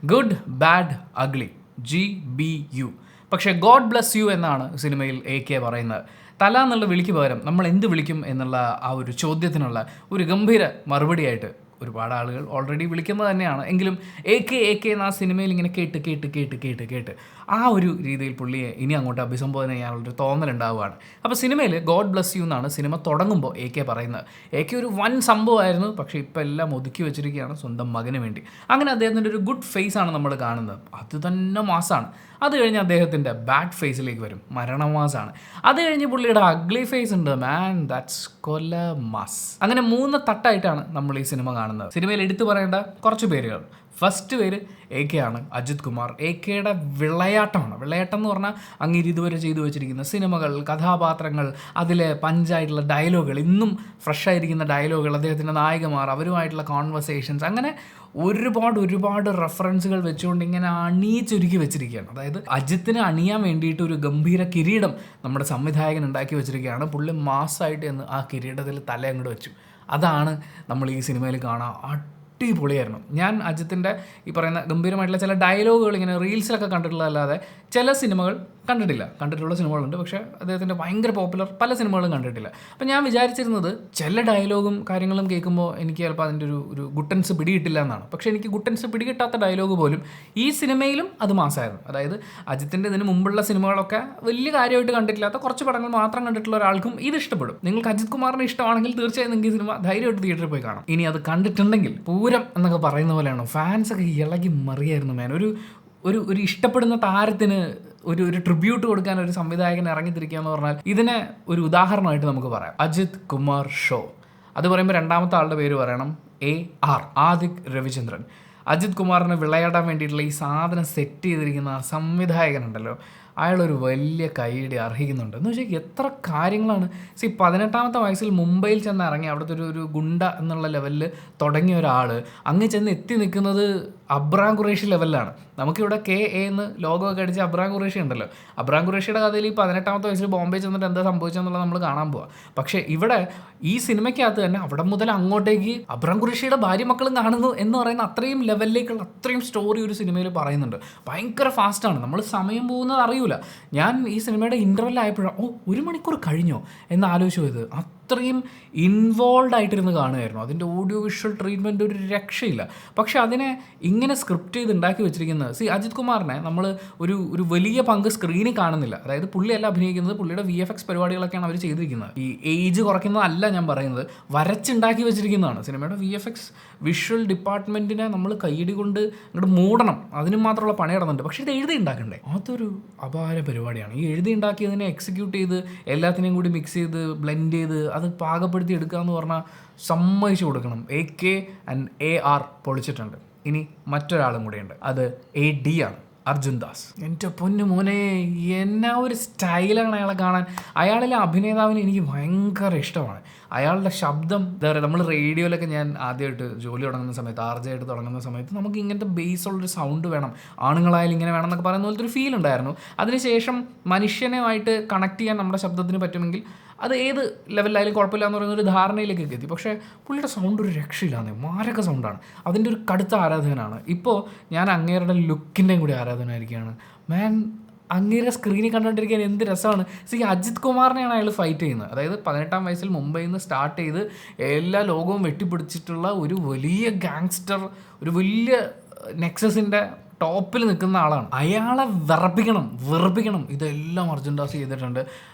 Good bad ugly GBU. പക്ഷേ God bless you എന്നാണ് സിനിമയിൽ AK പറയുന്നത്. തല എന്നുള്ള വിളിക്ക് പകരം നമ്മൾ എന്ത് വിളിക്കും എന്നുള്ള ആ ഒരു ചോദ്യത്തിനുള്ള ഒരു ഗംഭീര മറുപടിയായിട്ട് ഒരുപാട് ആളുകൾ ഓൾറെഡി വിളിക്കുന്നത് തന്നെയാണ്. എങ്കിലും AK എന്ന ആ സിനിമയിൽ ഇങ്ങനെ കേട്ട് ആ ഒരു രീതിയിൽ പുള്ളിയെ ഇനി അങ്ങോട്ട് അഭിസംബോധന ചെയ്യാനുള്ളൊരു തോന്നലുണ്ടാവുകയാണ്. അപ്പോൾ സിനിമയിൽ ഗോഡ് ബ്ലസ് യു എന്നാണ് സിനിമ തുടങ്ങുമ്പോൾ AK പറയുന്നത്. AK ഒരു വൻ സംഭവമായിരുന്നു, പക്ഷേ ഇപ്പോൾ എല്ലാം ഒതുക്കി വെച്ചിരിക്കുകയാണ് സ്വന്തം മകന് വേണ്ടി. അങ്ങനെ അദ്ദേഹത്തിൻ്റെ ഒരു ഗുഡ് ഫേസ് ആണ് നമ്മൾ കാണുന്നത്. അത് തന്നെ മാസാണ്. അത് കഴിഞ്ഞ് അദ്ദേഹത്തിൻ്റെ ബാഡ് ഫേസിലേക്ക് വരും, മരണമാസാണ്. അത് കഴിഞ്ഞ് പുള്ളിയുടെ അഗ്ലി ഫേസ് ഉണ്ട്, മാൻ ദാറ്റ്സ് കൊല മാസ്. അങ്ങനെ 3 തട്ടായിട്ടാണ് നമ്മൾ ഈ സിനിമ കാണുന്നത്. സിനിമയിൽ എടുത്തു പറയേണ്ട കുറച്ച് പേരുകൾ. ഫസ്റ്റ് പേര് AK ആണ്, അജിത് കുമാർ. AKയുടെ വിളയാട്ടമാണ്. വിളയാട്ടം എന്ന് പറഞ്ഞാൽ അങ്ങേര് ഇതുവരെ ചെയ്തു വെച്ചിരിക്കുന്ന സിനിമകൾ, കഥാപാത്രങ്ങൾ, അതിലെ പഞ്ചായിട്ടുള്ള ഡയലോഗുകൾ, ഇന്നും ഫ്രഷായിരിക്കുന്ന ഡയലോഗുകൾ, അദ്ദേഹത്തിൻ്റെ നായകന്മാർ, അവരുമായിട്ടുള്ള കോൺവെർസേഷൻസ്, അങ്ങനെ ഒരുപാട് റെഫറൻസുകൾ വെച്ചുകൊണ്ട് ഇങ്ങനെ അണിയിച്ചൊരുക്കി വെച്ചിരിക്കുകയാണ്. അതായത് അജിത്തിന് അണിയാൻ വേണ്ടിയിട്ട് ഒരു ഗംഭീര കിരീടം നമ്മുടെ സംവിധായകൻ ഉണ്ടാക്കി വെച്ചിരിക്കുകയാണ്. പുള്ളി മാസ്സായിട്ട് എന്ന് ആ കിരീടത്തിൽ തല അങ്ങോട്ട് വെച്ചു. അതാണ് നമ്മൾ ഈ സിനിമയിൽ കാണാൻ അടിപൊളിയായിരുന്നു. ഞാൻ അജിത്തിൻ്റെ ഈ പറയുന്ന ഗംഭീരമായിട്ടുള്ള ചില ഡയലോഗുകൾ ഇങ്ങനെ റീൽസിലൊക്കെ കണ്ടിട്ടുള്ളതല്ലാതെ ചില സിനിമകൾ കണ്ടിട്ടുള്ള സിനിമകളുണ്ട്, പക്ഷേ അദ്ദേഹത്തിൻ്റെ ഭയങ്കര പോപ്പുലർ പല സിനിമകളും കണ്ടിട്ടില്ല. അപ്പം ഞാൻ വിചാരിച്ചിരുന്നത് ചില ഡയലോഗും കാര്യങ്ങളും കേൾക്കുമ്പോൾ എനിക്ക് ചിലപ്പോൾ അതിൻ്റെ ഒരു ഗുട്ടൻസ് പിടികിട്ടില്ല എന്നാണ്. പക്ഷേ എനിക്ക് ഗുട്ടൻസ് പിടികിട്ടാത്ത ഡയലോഗ് പോലും ഈ സിനിമയിലും അത് മാസമായിരുന്നു. അതായത് അജിത്തിൻ്റെ ഇതിന് മുമ്പുള്ള സിനിമകളൊക്കെ വലിയ കാര്യമായിട്ട് കണ്ടിട്ടില്ലാത്ത കുറച്ച് പടങ്ങൾ മാത്രം കണ്ടിട്ടുള്ള ഒരാൾക്കും ഇത് ഇഷ്ടപ്പെടും. നിങ്ങൾക്ക് അജിത് കുമാറിന് ഇഷ്ടമാണെങ്കിൽ തീർച്ചയായും നിങ്ങൾക്ക് ഈ സിനിമ ധൈര്യമായിട്ട് തിയേറ്ററിൽ പോയി കാണാം. ഇനി അത് കണ്ടിട്ടുണ്ടെങ്കിൽ പൂരം എന്നൊക്കെ പറയുന്ന പോലെയാണോ, ഫാൻസൊക്കെ ഇളകി മറിയായിരുന്നു. മാൻ ഒരു ഇഷ്ടപ്പെടുന്ന താരത്തിന് ഒരു ട്രിബ്യൂട്ട് കൊടുക്കാൻ ഒരു സംവിധായകൻ ഇറങ്ങിത്തിരിക്കുക എന്ന് പറഞ്ഞാൽ ഇതിനെ ഒരു ഉദാഹരണമായിട്ട് നമുക്ക് പറയാം. അജിത് കുമാർ ഷോ. അത് പറയുമ്പോൾ രണ്ടാമത്തെ ആളുടെ പേര് പറയണം, AR ആദിക് രവിചന്ദ്രൻ. അജിത് കുമാറിനെ വിളയാടാൻ വേണ്ടിയിട്ടുള്ള ഈ സാധനം സെറ്റ് ചെയ്തിരിക്കുന്ന ആ സംവിധായകനുണ്ടല്ലോ, അയാളൊരു വലിയ കൈയ്യടി അർഹിക്കുന്നുണ്ട്. എന്ന് വെച്ചാൽ എത്ര കാര്യങ്ങളാണ്. 18ാമത്തെ വയസ്സിൽ മുംബൈയിൽ ചെന്ന് ഇറങ്ങി അവിടുത്തെ ഒരു ഗുണ്ട എന്നുള്ള ലെവലിൽ തുടങ്ങിയ ഒരാൾ അങ്ങ് ചെന്ന് എത്തി നിൽക്കുന്നത് അബ്രാം ഖുറേഷി ലെവലിലാണ്. നമുക്കിവിടെ KA എന്ന് ലോഗമൊക്കെ അടിച്ച് അബ്രാം ഖുറേഷി ഉണ്ടല്ലോ. അബ്രാം ഖുറേഷിയുടെ കഥയിൽ ഈ 18ാമത്തെ വയസ്സിൽ ബോംബെ ചെന്നിട്ട് എന്താ സംഭവിച്ചതെന്നുള്ളത് നമ്മൾ കാണാൻ പോവാം. പക്ഷേ ഇവിടെ ഈ സിനിമയ്ക്കകത്ത് തന്നെ അവിടെ മുതൽ അങ്ങോട്ടേക്ക് അബ്രാം ഖുറേഷിയുടെ ഭാര്യ മക്കളും കാണുന്നു എന്ന് പറയുന്ന അത്രയും ലെവലിലേക്കുള്ള അത്രയും സ്റ്റോറി ഒരു സിനിമയിൽ പറയുന്നുണ്ട്. ഭയങ്കര ഫാസ്റ്റാണ്. നമ്മൾ സമയം പോകുന്നത് അറിയില്ല. ഞാൻ ഈ സിനിമയുടെ ഇൻ്റർവെൽ ആയപ്പോഴാണ് 1 മണിക്കൂർ കഴിഞ്ഞോ എന്ന് ആലോചിച്ചു പോയത്. അത്രയും ഇൻവോൾവ് ആയിട്ടിരുന്ന് കാണുമായിരുന്നു. അതിൻ്റെ ഓഡിയോ വിഷ്വൽ ട്രീറ്റ്മെൻറ്റ് ഒരു രക്ഷയില്ല. പക്ഷെ അതിനെ ഇങ്ങനെ സ്ക്രിപ്റ്റ് ചെയ്ത് ഉണ്ടാക്കി വെച്ചിരിക്കുന്നത് അജിത് കുമാറിനെ നമ്മൾ ഒരു വലിയ പങ്ക് സ്ക്രീനിൽ കാണുന്നില്ല. അതായത് പുള്ളിയല്ല അഭിനയിക്കുന്നത്, പുള്ളിയുടെ VFX പരിപാടികളൊക്കെയാണ് അവർ ചെയ്തിരിക്കുന്നത്. ഈ ഏജ് കുറയ്ക്കുന്നതല്ല ഞാൻ പറയുന്നത്, വരച്ചുണ്ടാക്കി വെച്ചിരിക്കുന്നതാണ്. സിനിമയുടെ VFX വിഷ്വൽ ഡിപ്പാർട്ട്മെൻറ്റിനെ നമ്മൾ കൈയടി കൊണ്ട് അങ്ങോട്ട് മൂടണം, അതിനും മാത്രമുള്ള പണി നടന്നുണ്ട്. പക്ഷേ ഇത് എഴുതി ഉണ്ടാക്കണ്ടേ, അതൊരു അപാര പരിപാടിയാണ്. ഈ എഴുതി ഉണ്ടാക്കിയതിനെ എക്സിക്യൂട്ട് ചെയ്ത് എല്ലാത്തിനെയും കൂടി മിക്സ് ചെയ്ത് ബ്ലെൻഡ് ചെയ്ത് അത് പാകപ്പെടുത്തി എടുക്കുക എന്ന് പറഞ്ഞാൽ സമ്മതിച്ചു കൊടുക്കണം. AK and AR പൊളിച്ചിട്ടുണ്ട്. ഇനി മറ്റൊരാളും കൂടെയുണ്ട്, അത് AD ആണ്, അർജുൻ ദാസ്. എൻ്റെ പൊന്നു മോനെ, എന്നാ ഒരു സ്റ്റൈലാണ് അയാളെ കാണാൻ. അയാളിലെ അഭിനേതാവിന് എനിക്ക് ഭയങ്കര ഇഷ്ടമാണ്. അയാളുടെ ശബ്ദം എന്താ പറയുക, നമ്മൾ റേഡിയോയിലൊക്കെ ഞാൻ ആദ്യമായിട്ട് ജോലി തുടങ്ങുന്ന സമയത്ത് RJ ആയിട്ട് തുടങ്ങുന്ന സമയത്ത് നമുക്ക് ഇങ്ങനത്തെ ബേസുള്ളൊരു സൗണ്ട് വേണം, ആണുങ്ങളായാലും ഇങ്ങനെ വേണം എന്നൊക്കെ പറയുന്ന പോലത്തെ ഒരു ഫീൽ ഉണ്ടായിരുന്നു. അതിനുശേഷം മനുഷ്യനുമായിട്ട് കണക്ട് ചെയ്യാൻ നമ്മുടെ ശബ്ദത്തിന് പറ്റുമെങ്കിൽ അത് ഏത് ലെവലിലായാലും കുഴപ്പമില്ല എന്ന് പറയുന്ന ഒരു ധാരണയിലേക്കൊക്കെ എത്തി. പക്ഷേ പുള്ളിയുടെ സൗണ്ട് ഒരു രക്ഷയില്ലാന്ന്, മാരക സൗണ്ടാണ്. അതിൻ്റെ ഒരു കടുത്ത ആരാധകനാണ്. ഇപ്പോൾ ഞാൻ അങ്ങേരുടെ ലുക്കിൻ്റെയും കൂടി ആരാധകനായിരിക്കുകയാണ്. മാൻ, അങ്ങേരെ സ്ക്രീനിൽ കണ്ടുകൊണ്ടിരിക്കാൻ എന്ത് രസമാണ്. അജിത് കുമാറിനെയാണ് അയാൾ ഫൈറ്റ് ചെയ്യുന്നത്. അതായത് 18ാം വയസ്സിൽ മുംബൈയിൽ നിന്ന് സ്റ്റാർട്ട് ചെയ്ത് എല്ലാ ലോകവും വെട്ടിപ്പിടിച്ചിട്ടുള്ള ഒരു വലിയ ഗാങ്സ്റ്റർ, ഒരു വലിയ നെക്സസിൻ്റെ ടോപ്പിൽ നിൽക്കുന്ന ആളാണ്. അയാളെ വെറുപ്പിക്കണം. ഇതെല്ലാം അർജുൻ ദാസ് ചെയ്തിട്ടുണ്ട്.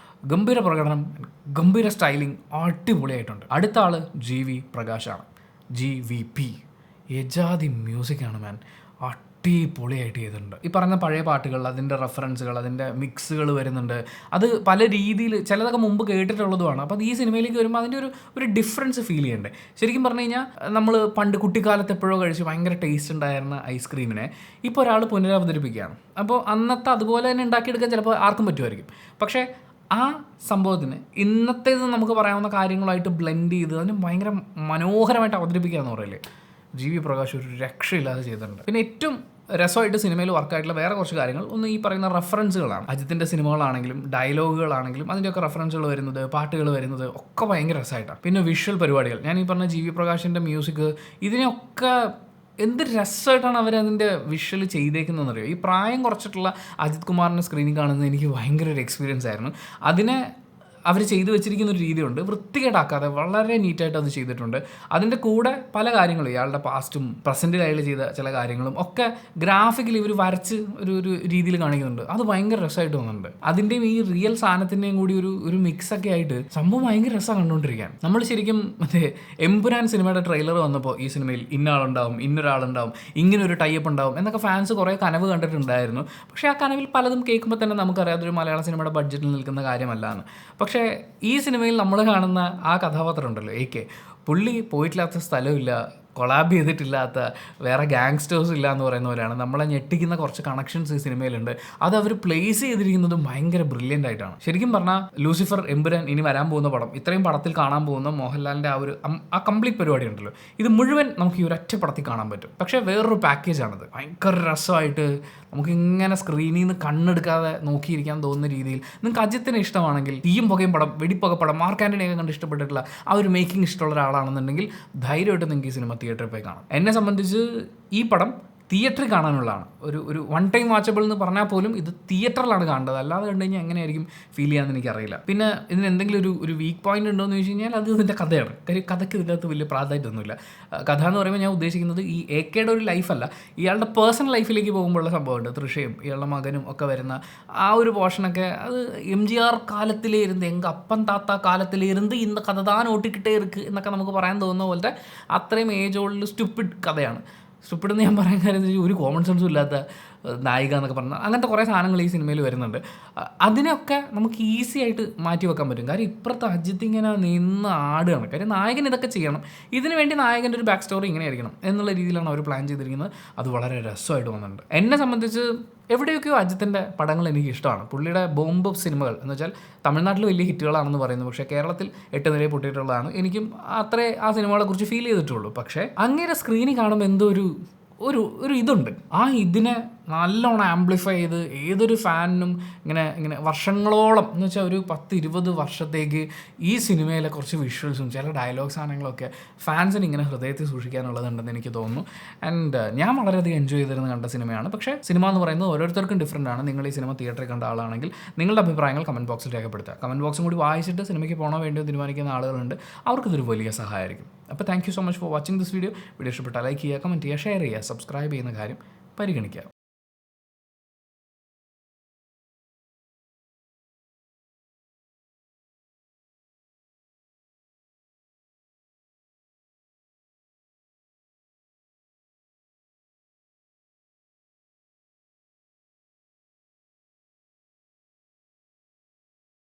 ഗംഭീര പ്രകടനം, ഗംഭീര സ്റ്റൈലിംഗ്, അടിപൊളിയായിട്ടുണ്ട്. അടുത്ത ആൾ GV പ്രകാശാണ്, GVP. യജാതി മ്യൂസിക്കാണ് മാൻ, അടിപൊളിയായിട്ട് ചെയ്തിട്ടുണ്ട്. ഈ പറഞ്ഞ പഴയ പാട്ടുകൾ, അതിൻ്റെ റെഫറൻസുകൾ, അതിൻ്റെ മിക്സുകൾ വരുന്നുണ്ട്. അത് പല രീതിയിൽ, ചിലതൊക്കെ മുമ്പ് കേട്ടിട്ടുള്ളതുമാണ്. അപ്പോൾ അത് ഈ സിനിമയിലേക്ക് വരുമ്പോൾ അതിൻ്റെ ഒരു ഡിഫറൻസ് ഫീൽ ചെയ്യണ്ടേ. ശരിക്കും പറഞ്ഞു കഴിഞ്ഞാൽ നമ്മൾ പണ്ട് കുട്ടിക്കാലത്ത് എപ്പോഴോ കഴിച്ച് ഭയങ്കര ടേസ്റ്റ് ഉണ്ടായിരുന്ന ഐസ്ക്രീമിനെ ഇപ്പോൾ ഒരാൾ പുനരവതരിപ്പിക്കുകയാണ്. അപ്പോൾ അന്നത്തെ അതുപോലെ തന്നെ ഉണ്ടാക്കിയെടുക്കാൻ ചിലപ്പോൾ ആർക്കും പറ്റുമായിരിക്കും. പക്ഷേ ആ സംഭവത്തിന് ഇന്നത്തേത് നമുക്ക് പറയാവുന്ന കാര്യങ്ങളായിട്ട് ബ്ലെൻഡ് ചെയ്ത് അതിന് ഭയങ്കര മനോഹരമായിട്ട് അവതരിപ്പിക്കുക എന്ന് പറയില്ലേ, GV പ്രകാശ് ഒരു രക്ഷയില്ലാതെ ചെയ്തിട്ടുണ്ട്. പിന്നെ ഏറ്റവും രസമായിട്ട് സിനിമയിൽ വർക്കായിട്ടുള്ള വേറെ കുറച്ച് കാര്യങ്ങൾ, ഒന്ന് ഈ പറയുന്ന റെഫറൻസുകളാണ്. അജിത്തിൻ്റെ സിനിമകളാണെങ്കിലും ഡയലോഗുകളാണെങ്കിലും അതിൻ്റെയൊക്കെ റെഫറൻസുകൾ വരുന്നത്, പാട്ടുകൾ വരുന്നത് ഒക്കെ ഭയങ്കര രസമായിട്ടാണ്. പിന്നെ വിഷ്വൽ പരിപാടികൾ, ഞാൻ ഈ പറഞ്ഞ GV പ്രകാശിൻ്റെ മ്യൂസിക്, ഇതിനെയൊക്കെ എന്ത് രസമായിട്ടാണ് അവരതിൻ്റെ വിഷ്വൽ ചെയ്തേക്കുന്നതെന്ന് അറിയോ. ഈ പ്രായം കുറച്ചിട്ടുള്ള അജിത് കുമാറിൻ്റെ സ്ക്രീനിൽ കാണുന്നത് എനിക്ക് ഭയങ്കര ഒരു എക്സ്പീരിയൻസ് ആയിരുന്നു. അതിനെ അവർ ചെയ്തു വെച്ചിരിക്കുന്ന ഒരു രീതിയുണ്ട്, വൃത്തികേടാക്കാതെ വളരെ നീറ്റായിട്ട് അത് ചെയ്തിട്ടുണ്ട്. അതിൻ്റെ കൂടെ പല കാര്യങ്ങളും ഇയാളുടെ പാസ്റ്റും പ്രസൻറ്റിൽ അയാൾ ചെയ്ത ചില കാര്യങ്ങളും ഒക്കെ ഗ്രാഫിക്കലി ഇവർ വരച്ച് ഒരു രീതിയിൽ കാണിക്കുന്നുണ്ട്. അത് ഭയങ്കര രസമായിട്ട് തോന്നുന്നുണ്ട്. അതിൻ്റെയും ഈ റിയൽ സാധനത്തിൻ്റെയും കൂടി ഒരു മിക്സൊക്കെ ആയിട്ട് സംഭവം ഭയങ്കര രസമാണ് കണ്ടുകൊണ്ടിരിക്കാൻ. നമ്മൾ ശരിക്കും മറ്റേ എമ്പുരാൻ സിനിമയുടെ ട്രെയിലർ വന്നപ്പോൾ ഈ സിനിമയിൽ ഇന്നയാളുണ്ടാവും, ഇന്നൊരാളുണ്ടാവും, ഇങ്ങനൊരു ടൈപ്പ് ഉണ്ടാവും എന്നൊക്കെ ഫാൻസ് കുറേ കനവ് കണ്ടിട്ടുണ്ടായിരുന്നു. പക്ഷേ ആ കനവിൽ പലതും കേൾക്കുമ്പോൾ തന്നെ നമുക്കറിയാം അതൊരു മലയാള സിനിമയുടെ ബഡ്ജറ്റിൽ നിൽക്കുന്ന കാര്യമല്ലാന്ന്. പക്ഷേ ഈ സിനിമയിൽ നമ്മൾ കാണുന്ന ആ കഥാപാത്രം ഉണ്ടല്ലോ, AK, പുള്ളി പോയിട്ടില്ലാത്ത സ്ഥലമില്ല, കൊളാബ് ചെയ്തിട്ടില്ലാത്ത വേറെ ഗാങ്സ്റ്റേഴ്സ് ഇല്ല എന്ന് പറയുന്ന പോലെയാണ്. നമ്മളെ ഞെട്ടിക്കുന്ന കുറച്ച് കണക്ഷൻസ് ഈ സിനിമയിലുണ്ട്. അത് അവർ പ്ലേസ് ചെയ്തിരിക്കുന്നതും ഭയങ്കര ബ്രില്യൻ്റ് ആയിട്ടാണ്. ശരിക്കും പറഞ്ഞാൽ ലൂസിഫർ, എമ്പുരാൻ, ഇനി വരാൻ പോകുന്ന പടം, ഇത്രയും പടത്തിൽ കാണാൻ പോകുന്ന മോഹൻലാലിൻ്റെ ആ കംപ്ലീറ്റ് പരിപാടി ഉണ്ടല്ലോ, ഇത് മുഴുവൻ നമുക്ക് ഈ ഒരൊറ്റ പടത്തിൽ കാണാൻ പറ്റും. പക്ഷേ വേറൊരു പാക്കേജാണിത്. ഭയങ്കര രസമായിട്ട് നമുക്ക് ഇങ്ങനെ സ്ക്രീനിൽ നിന്ന് കണ്ണെടുക്കാതെ നോക്കിയിരിക്കാൻ തോന്നുന്ന രീതിയിൽ. നിങ്ങൾക്ക് അജിത്തിനെ ഇഷ്ടമാണെങ്കിൽ, തീയും പുകയും പടം, വെടിപ്പുക പടം, മാർക്ക് ആൻ്റണിയൊക്കെ കണ്ട് ഇഷ്ടപ്പെട്ടിട്ടുള്ള ആ ഒരു മേക്കിംഗ് ഇഷ്ടമുള്ള ഒരാളാണെന്നുണ്ടെങ്കിൽ ധൈര്യമായിട്ട് നിങ്ങൾക്ക് ഈ സിനിമ തിയേറ്ററിൽ പോയി കാണാം. എന്നെ സംബന്ധിച്ച് ഈ പടം തിയേറ്ററിൽ കാണാനുള്ളതാണ്. ഒരു വൺ ടൈം വാച്ചബിൾ എന്ന് പറഞ്ഞാൽ പോലും ഇത് തിയേറ്ററിലാണ് കാണേണ്ടത്. അല്ലാതെ കണ്ടു കഴിഞ്ഞാൽ എങ്ങനെയായിരിക്കും ഫീൽ ചെയ്യാമെന്ന് എനിക്കറിയില്ല. പിന്നെ ഇതിന് എന്തെങ്കിലും ഒരു വീക്ക് പോയിന്റ് ഉണ്ടോ എന്ന് ചോദിച്ചു കഴിഞ്ഞാൽ അത് ഇതിൻ്റെ കഥയാണ്. കാര്യം കഥയ്ക്ക് ഇതിൻ്റെ അകത്ത് വലിയ പ്രാധാന്യമൊന്നുമില്ല. കഥ എന്ന് പറയുമ്പോൾ ഞാൻ ഉദ്ദേശിക്കുന്നത് ഈ AKയുടെ ഒരു ലൈഫല്ല, ഇയാളുടെ പേഴ്സണൽ ലൈഫിലേക്ക് പോകുമ്പോഴുള്ള സംഭവമുണ്ട്. തൃഷയും ഇയാളുടെ മകനും ഒക്കെ വരുന്ന ആ ഒരു പോർഷനൊക്കെ അത് MGR കാലത്തിലേ ഇരുന്ന്, എങ്ക അപ്പൻ താത്ത കാലത്തിലേ ഇരുന്ന് ഇന്ന് കഥ താൻ ഓട്ടിക്കിട്ടേ ഇருக்கு എന്നൊക്കെ നമുക്ക് പറയാൻ തോന്നുന്ന പോലത്തെ അത്രയും ഏജ് ഓൾഡ് സ്റ്റുപ്പിഡ് കഥയാണ്. സ്റ്റുപ്പിഡെന്ന് ഞാൻ പറയാൻ കാര്യം ഒരു കോമൺ സെൻസും ഇല്ലാത്ത നായിക എന്നൊക്കെ പറഞ്ഞാൽ അങ്ങനത്തെ കുറേ സാധനങ്ങൾ ഈ സിനിമയിൽ വരുന്നുണ്ട്. അതിനെയൊക്കെ നമുക്ക് ഈസി ആയിട്ട് മാറ്റി വെക്കാൻ പറ്റും. കാര്യം ഇപ്പുറത്തെ അജിത്ത് ഇങ്ങനെ നിന്ന് ആടുകയാണ്. കാര്യം നായകൻ ഇതൊക്കെ ചെയ്യണം, ഇതിനു വേണ്ടി നായകൻ്റെ ഒരു ബാക്ക് സ്റ്റോറി ഇങ്ങനെ ആയിരിക്കണം എന്നുള്ള രീതിയിലാണ് അവർ പ്ലാൻ ചെയ്തിരിക്കുന്നത്. അത് വളരെ രസമായിട്ട് വന്നിട്ടുണ്ട്. എന്നെ സംബന്ധിച്ച് എവിടെയൊക്കെയോ അജിത്തിൻ്റെ പടങ്ങൾ എനിക്ക് ഇഷ്ടമാണ്. പുള്ളിയുടെ ബോംബ് സിനിമകൾ എന്ന് വെച്ചാൽ തമിഴ്നാട്ടിൽ വലിയ ഹിറ്റുകളാണെന്ന് പറയുന്നു, പക്ഷേ കേരളത്തിൽ 8 നിലയിൽ പൊട്ടിയിട്ടുള്ളതാണ്. എനിക്കും അത്രേ ആ സിനിമകളെക്കുറിച്ച് ഫീൽ ചെയ്തിട്ടുള്ളൂ. പക്ഷേ അങ്ങേരെ സ്ക്രീനിൽ കാണുമ്പോൾ എന്തോ ഒരു ഇതുണ്ട്. ആ ഇതിനെ നല്ലോണം ആംപ്ലിഫൈ ചെയ്ത് ഏതൊരു ഫാനിനും ഇങ്ങനെ വർഷങ്ങളോളം എന്ന് വെച്ചാൽ ഒരു 10-20 വർഷത്തേക്ക് ഈ സിനിമയിലെ കുറച്ച് വിഷ്വൽസും ചില ഡയലോഗ് സാധനങ്ങളൊക്കെ ഫാൻസിന് ഇങ്ങനെ ഹൃദയത്തിൽ സൂക്ഷിക്കാനുള്ളതുണ്ടെന്ന് എനിക്ക് തോന്നുന്നു. ആൻഡ് ഞാൻ വളരെയധികം എൻജോയ് ചെയ്തിരുന്ന കണ്ട സിനിമയാണ്. പക്ഷേ സിനിമ എന്ന് പറയുന്നത് ഓരോരുത്തർക്കും ഡിഫറൻ്റ് ആണ്. നിങ്ങൾ ഈ സിനിമ തിയേറ്ററിൽ കണ്ട ആളാണെങ്കിൽ നിങ്ങളുടെ അഭിപ്രായങ്ങൾ കമൻറ്റ് ബോക്സിൽ രേഖപ്പെടുത്തുക. കമൻറ്റ് ബോക്സും കൂടി വായിച്ചിട്ട് സിനിമയ്ക്ക് പോകണോ വേണ്ടിയോ തീരുമാനിക്കുന്ന ആളുകളുണ്ട്. അവർക്കിതൊരു വലിയ സഹായമായിരിക്കും. അപ്പോൾ thank you so much for watching this video. Video ഇഷ്ടപ്പെട്ടാൽ ലൈക്ക് ചെയ്യുക, കമൻറ്റ് ചെയ്യുക, ഷെയർ ചെയ്യുക, സബ്സ്ക്രൈബ് ചെയ്യുന്ന കാര്യം പരിഗണിക്കുക.